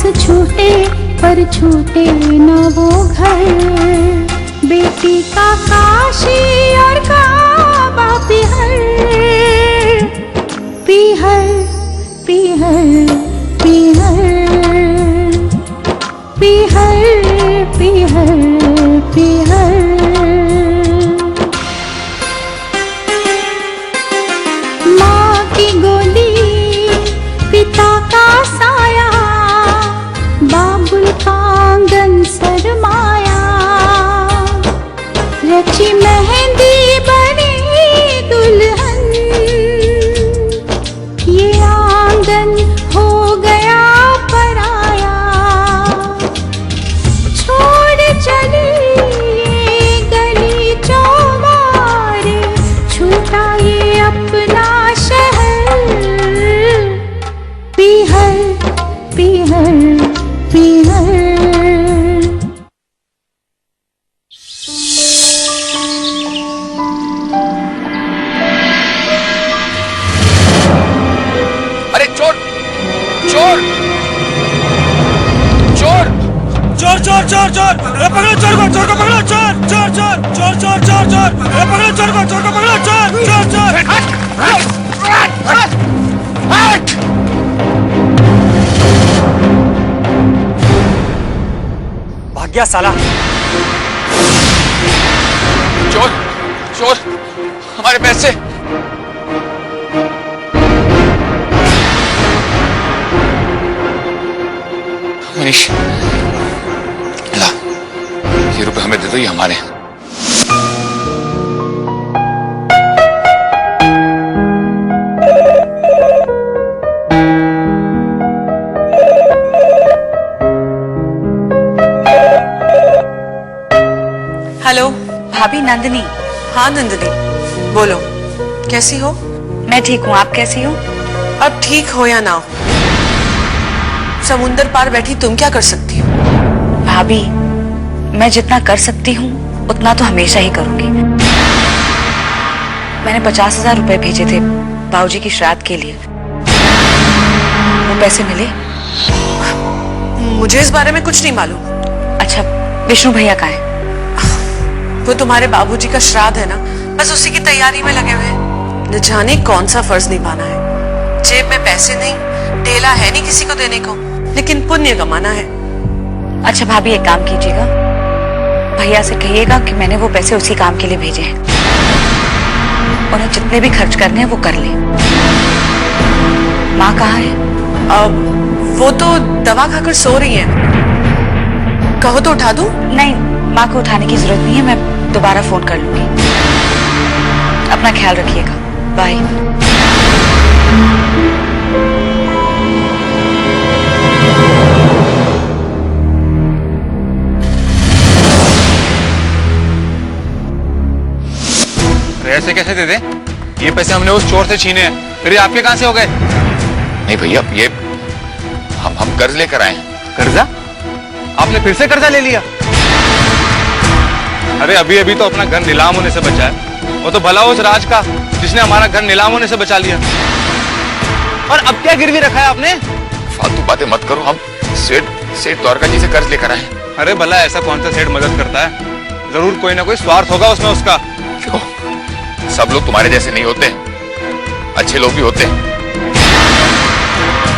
सांस छूटे पर छूटे न वो घर, बेटी का काशी और काबा पिहर, पिहर पिहर पिहर पिहर पिहर पिहर। माँ की गोदी पिता का साया, बाबुल का आंगन सरमाया, रची मेहंदी बनी दुल्हन, ये आंगन हो गया पराया, छोड़ चली ये गली चौबार, छूटा ये अपना शहर, पिहर पिहर पिहर। अरे चोर चोर चोर चोर चोर चोर चोर, अरे पकड़ो चोर को, चोर को पकड़ो, चोर चोर चोर चोर चोर चोर चोर, अरे पकड़ो चोर को, चोर को पकड़ो, चोर चोर चोर। भाग गया साला। चोर चोर, हमारे पैसे। मनीष ला, ये रुपए हमें दे दो, ये हमारे हैं। हेलो भाभी, नंदिनी। हाँ नंदिनी, बोलो कैसी हो? मैं ठीक हूँ, आप कैसी हो? अब ठीक हो या ना हो, समुंदर पार बैठी तुम क्या कर सकती हो? भाभी, मैं जितना कर सकती हूँ उतना तो हमेशा ही करूंगी। मैंने 50,000 रुपए भेजे थे बाबूजी की श्राद्ध के लिए, वो पैसे मिले? मुझे इस बारे में कुछ नहीं मालूम। अच्छा, विष्णु भैया कहाँ है? वो तुम्हारे बाबूजी का श्राद्ध है ना, बस उसी की तैयारी में लगे हुए हैं। न जाने कौन सा फर्ज निभाना है। जेब में पैसे नहीं, ढेला है नहीं किसी को देने को, लेकिन पुण्य कमाना है। अच्छा भाभी, एक काम कीजिएगा, भैया से कहिएगा कि मैंने वो पैसे उसी काम के लिए भेजे हैं, उन्हें जितने भी खर्च करने हैं वो कर ले। माँ कहाँ है? वो तो दवा खाकर सो रही है। कहो तो उठा दूं? नहीं, माँ को उठाने की जरूरत नहीं है, मैं दोबारा फोन कर लूंगी। अपना ख्याल रखिएगा, बाय। ऐसे कैसे दे दे? ये पैसे हमने उस चोर से छीने हैं, फिर ये आपके कहां से हो गए? नहीं भैया, ये हम कर्ज लेकर आए हैं। कर्जा? आपने फिर से कर्जा ले लिया? अरे अभी अभी तो अपना घर नीलाम होने से बचा है, वो तो भला उस राज का जिसने हमारा घर नीलाम होने से बचा लिया। और अब क्या गिरवी रखा है आपने? फालतू बातें मत करो, हम सेठ द्वारका जी से कर्ज लेकर आए। अरे भला ऐसा कौन सा सेठ मदद करता है? जरूर कोई ना कोई स्वार्थ होगा उसमें उसका। क्यों? सब लोग तुम्हारे जैसे नहीं होते, अच्छे लोग भी होते हैं।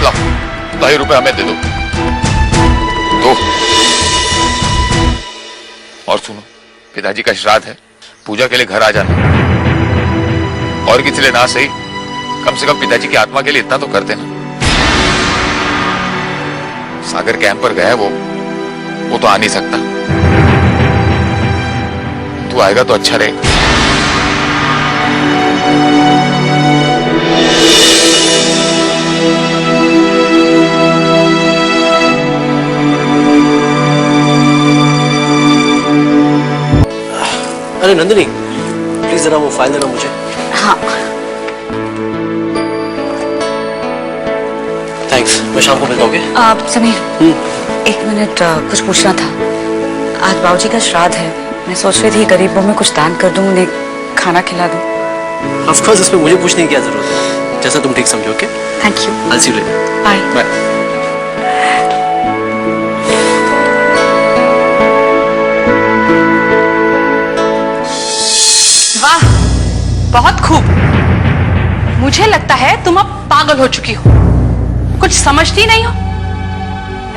लो, ये रुपए हमें दे दो। और सुनो, पिताजी का श्राद्ध है, पूजा के लिए घर आ जाना। और किसी लिए ना सही, कम से कम पिताजी की आत्मा के लिए इतना तो कर देना। सागर कैंप पर गया वो तो आ नहीं सकता, तू आएगा तो अच्छा रहेगा। अरे नंदिनी, प्लीज जरा वो फाइल देना मुझे। हाँ। थैंक्स, मैं शाम को मिलता हूँ। आप समीर, एक मिनट, कुछ पूछना था। आज बाबूजी का श्राद्ध है, मैं सोच रही थी गरीबों में कुछ दान कर दूं, उन्हें खाना खिला दूं। ऑफ कोर्स, इसमें मुझे पूछने की क्या जरूरत है, जैसा तुम ठीक समझो। Okay, thank you. I will see you later. Bye. Bye. मुझे लगता है तुम अब पागल हो चुकी हो, कुछ समझती नहीं हो।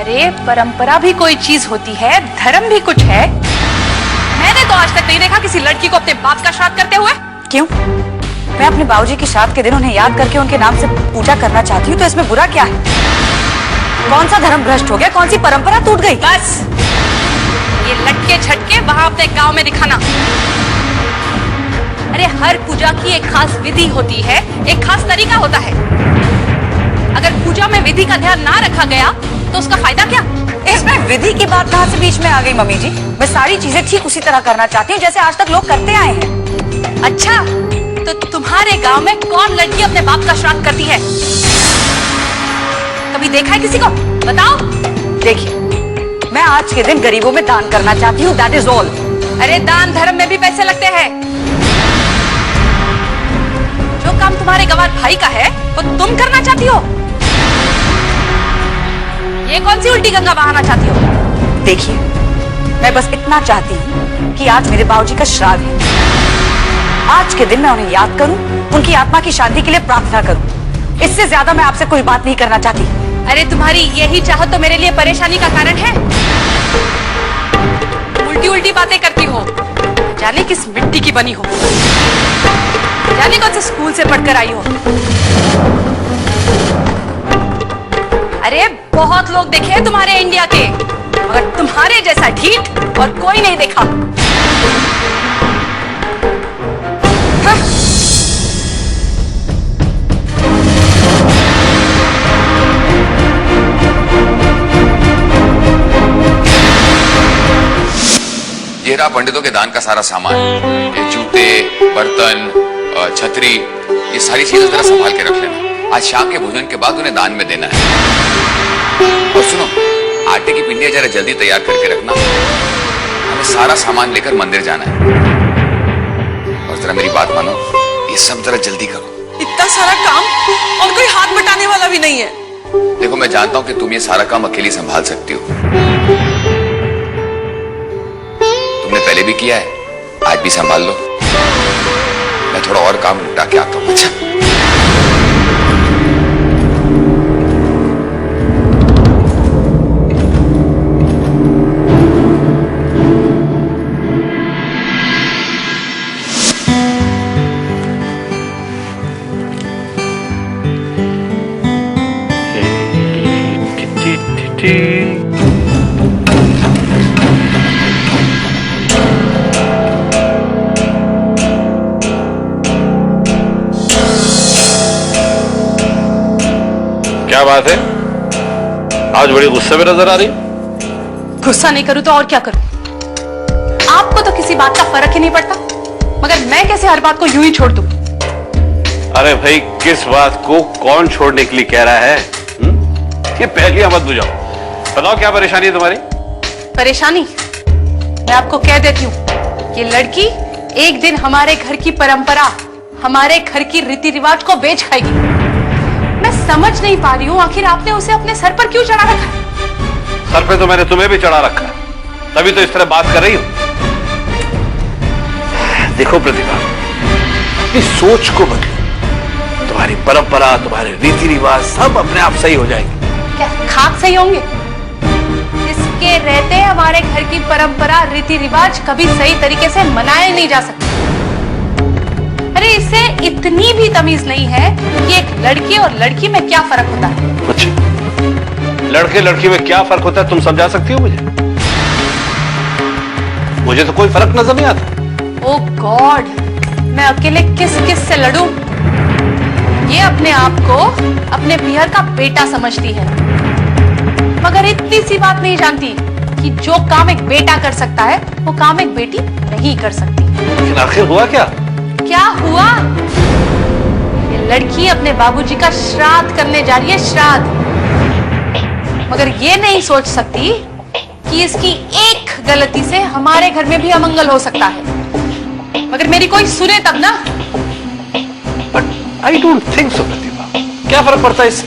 अरे परंपरा भी कोई चीज होती है, धर्म भी कुछ है। मैंने तो आज तक नहीं देखा किसी लड़की को अपने बाप का श्राद्ध करते हुए। क्यों? मैं अपने बाबूजी के श्राद्ध के दिन उन्हें याद करके उनके नाम से पूजा करना चाहती हूँ, तो इसमें बुरा क्या है? कौन सा धर्म भ्रष्ट हो गया, कौन सी परंपरा टूट गई? बस ये लटके झटके वहां अपने गांव में दिखाना। अरे हर पूजा की एक खास विधि होती है, एक खास तरीका होता है। अगर पूजा में विधि का ध्यान ना रखा गया तो उसका फायदा क्या? इसमें विधि की बात कहाँ से बीच में आ गई मम्मी जी? मैं सारी चीजें ठीक उसी तरह करना चाहती हूँ जैसे आज तक लोग करते आए हैं। अच्छा, तो तुम्हारे गांव में कौन लड़की अपने बाप का श्राद्ध करती है? कभी देखा है किसी को? बताओ। देखिए, मैं आज के दिन गरीबों में दान करना चाहती हूँ, दैट इज ऑल। अरे दान धर्म में भी पैसे लगते हैं। जो काम तुम्हारे गवार भाई का है वो तुम करना चाहती हो। ये कौन सी उल्टी गंगा बहाना चाहती हो? देखिए, मैं बस इतना चाहती हूँ कि आज मेरे बाबूजी का श्राद्ध है। आज के दिन मैं उन्हें याद करूं, उनकी आत्मा की शांति के लिए प्रार्थना करूं। इससे ज्यादा मैं आपसे कोई बात नहीं करना चाहती। अरे तुम्हारी यही चाहत तो मेरे लिए परेशानी का कारण है। उल्टी उल्टी बातें करती हो, जाने किस मिट्टी की बनी हो, जाने कौन से स्कूल से पढ़कर आई हो। अरे बहुत लोग देखे हैं तुम्हारे इंडिया के, मगर तुम्हारे जैसा ढीठ और कोई नहीं देखा। हाँ। ये रहा पंडितों के दान का सारा सामान, ये जूते, बर्तन, छतरी, ये सारी चीजें जरा संभाल के रख लेना। आज शाम के भोजन के बाद उन्हें दान में देना है। और सुनो, आटे की पिंडियां जरा जल्दी तैयार करके रखना, हमें सारा सामान लेकर मंदिर जाना है। और जरा मेरी बात मानो, ये सब जरा जल्दी करो। इतना सारा काम और कोई हाथ बटाने वाला भी नहीं है। देखो, मैं जानता हूं कि तुम ये सारा काम अकेली संभाल सकती हो, तुमने पहले भी किया है, आज भी संभाल लो। मैं थोड़ा और काम निपटा के आता हूं। अच्छा, क्या बात है, आज बड़ी गुस्से में नजर आ रही? गुस्सा नहीं करूं तो और क्या करूं? आपको तो किसी बात का फर्क ही नहीं पड़ता, मगर मैं कैसे हर बात को यूं ही छोड़ दूं? अरे भाई, किस बात को कौन छोड़ने के लिए कह रहा है? ये पहले मत बुझाओ, बताओ क्या परेशानी है तुम्हारी? परेशानी मैं आपको कह देती हूँ, ये लड़की एक दिन हमारे घर की परंपरा, हमारे घर की रीति रिवाज को बेच खाएगी। मैं समझ नहीं पा रही हूँ, आखिर आपने उसे अपने सर पर क्यों चढ़ा रखा है? सर पे तो मैंने तुम्हें भी चढ़ा रखा है, तभी तो इस तरह बात कर रही हूँ। देखो प्रतिभा, अपनी सोच को बदलो, तुम्हारी परंपरा, तुम्हारे रीति रिवाज सब अपने आप सही हो जाएंगे। क्या खाक सही होंगे? इसके रहते हमारे घर की परंपरा, रीति रिवाज कभी सही तरीके से मनाए नहीं जा सकते। अरे इसे इतनी भी तमीज नहीं है कि एक लड़की और लड़की में क्या फर्क होता है। अच्छा, लड़के लड़की में क्या फर्क होता है तुम समझा सकती हो मुझे? मुझे तो कोई फर्क नजर नहीं आता। ओह गॉड, मैं अकेले किस किस से लड़ूं? ये अपने आप को अपने पियर का बेटा समझती है, मगर इतनी सी बात नहीं जानती कि जो काम एक बेटा कर सकता है वो काम एक बेटी नहीं कर सकती। लेकिन आखिर हुआ क्या? क्या हुआ? ये लड़की अपने बाबूजी का श्राद्ध करने जा रही है, श्राद्ध। मगर ये नहीं सोच सकती कि इसकी एक गलती से हमारे घर में भी अमंगल हो सकता है। मगर मेरी कोई सुने तब ना। But I don't think so Pratibha, क्या फर्क पड़ता है इससे?